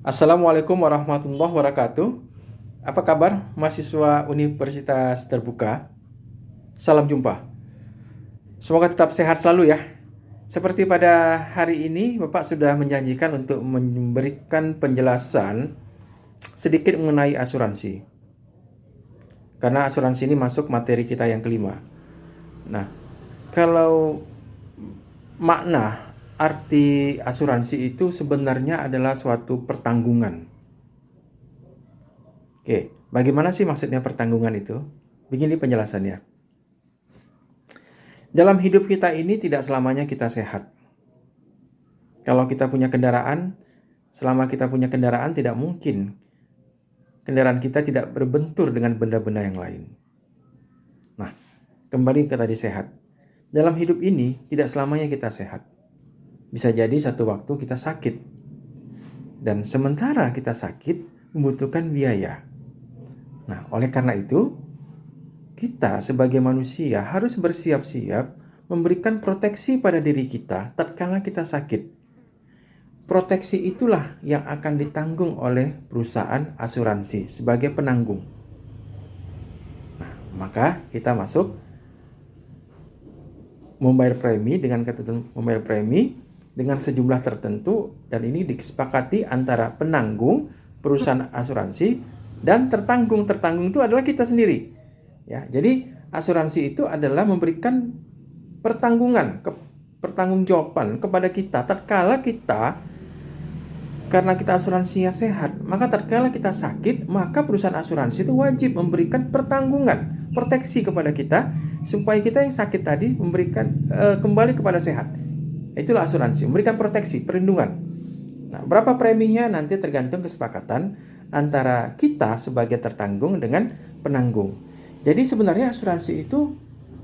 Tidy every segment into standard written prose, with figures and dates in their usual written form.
Assalamualaikum warahmatullahi wabarakatuh. Apa kabar mahasiswa Universitas Terbuka? Salam jumpa. Semoga tetap sehat selalu ya. Seperti pada hari ini, Bapak sudah menjanjikan untuk memberikan penjelasan sedikit mengenai asuransi. Karena asuransi ini masuk materi kita yang kelima. Nah, kalau makna arti asuransi itu sebenarnya adalah suatu pertanggungan. Oke, bagaimana sih maksudnya pertanggungan itu? Begini penjelasannya. Dalam hidup kita ini tidak selamanya kita sehat. Kalau kita punya kendaraan, selama kita punya kendaraan tidak mungkin kendaraan kita tidak berbentur dengan benda-benda yang lain. Nah, kembali ke tadi sehat. Dalam hidup ini tidak selamanya kita sehat. Bisa jadi satu waktu kita sakit. Dan sementara kita sakit membutuhkan biaya. Nah, oleh karena itu, kita sebagai manusia harus bersiap-siap memberikan proteksi pada diri kita tatkala kita sakit. Proteksi itulah yang akan ditanggung oleh perusahaan asuransi sebagai penanggung. Nah, maka kita masuk membayar premi dengan sejumlah tertentu, dan ini disepakati antara penanggung, perusahaan asuransi, dan tertanggung. Tertanggung itu adalah kita sendiri. Ya, jadi asuransi itu adalah memberikan pertanggungjawaban kepada kita tatkala kita, karena kita asuransinya sehat, maka tatkala kita sakit, maka perusahaan asuransi itu wajib memberikan pertanggungan, proteksi kepada kita supaya kita yang sakit tadi memberikan kembali kepada sehat. Itulah asuransi, memberikan proteksi, perlindungan. Nah, berapa preminya nanti tergantung kesepakatan antara kita sebagai tertanggung dengan penanggung. Jadi sebenarnya asuransi itu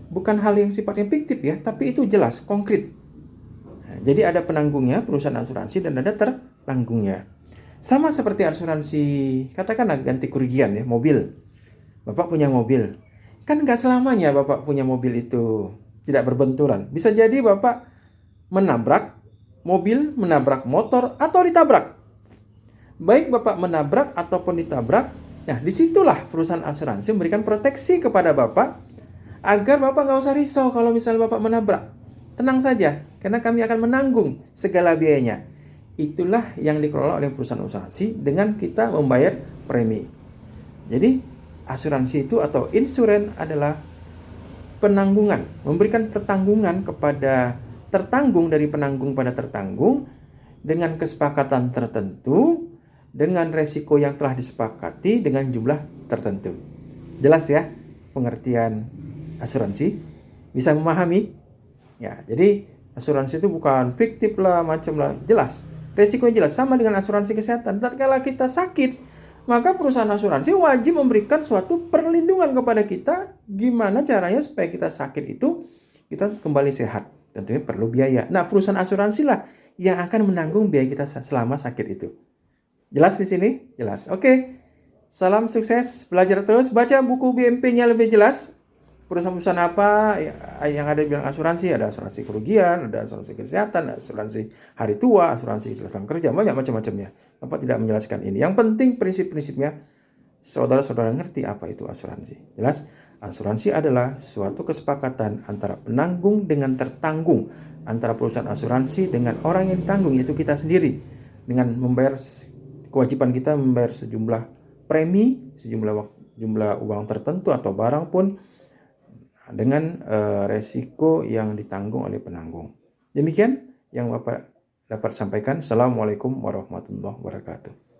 bukan hal yang sifatnya fiktif ya, tapi itu jelas, konkret. Nah, jadi ada penanggungnya, perusahaan asuransi, dan ada tertanggungnya. Sama seperti asuransi, katakanlah ganti kerugian ya, mobil. Bapak punya mobil. Kan nggak selamanya Bapak punya mobil itu tidak berbenturan. Bisa jadi Bapak menabrak mobil, menabrak motor, atau ditabrak. Baik Bapak menabrak ataupun ditabrak, nah disitulah perusahaan asuransi memberikan proteksi kepada Bapak agar Bapak nggak usah risau kalau misalnya Bapak menabrak. Tenang saja, karena kami akan menanggung segala biayanya. Itulah yang dikelola oleh perusahaan asuransi dengan kita membayar premi. Jadi, asuransi itu atau insurans adalah penanggungan, memberikan pertanggungan kepada tertanggung dari penanggung pada tertanggung dengan kesepakatan tertentu, dengan resiko yang telah disepakati dengan jumlah tertentu. Jelas ya pengertian asuransi? Bisa memahami? Ya, jadi asuransi itu bukan fiktif lah, macam lah, jelas. Resikonya jelas, sama dengan asuransi kesehatan. Tatkala kita sakit, maka perusahaan asuransi wajib memberikan suatu perlindungan kepada kita. Gimana caranya supaya kita sakit itu kita kembali sehat? Tentunya perlu biaya. Nah, perusahaan asuransi lah yang akan menanggung biaya kita selama sakit itu. Jelas di sini? Jelas. Oke. Salam sukses, belajar terus, baca buku BMP-nya lebih jelas. Perusahaan-perusahaan apa yang ada bilang asuransi, ada asuransi kerugian, ada asuransi kesehatan, ada asuransi hari tua, asuransi kecelakaan kerja, banyak macam-macamnya. Bapak tidak menjelaskan ini. Yang penting prinsip-prinsipnya saudara-saudara ngerti apa itu asuransi. Jelas? Asuransi adalah suatu kesepakatan antara penanggung dengan tertanggung, antara perusahaan asuransi dengan orang yang ditanggung, yaitu kita sendiri, dengan membayar kewajiban kita membayar sejumlah premi, sejumlah jumlah uang tertentu atau barang pun dengan resiko yang ditanggung oleh penanggung. Demikian yang Bapak dapat sampaikan. Assalamualaikum warahmatullahi wabarakatuh.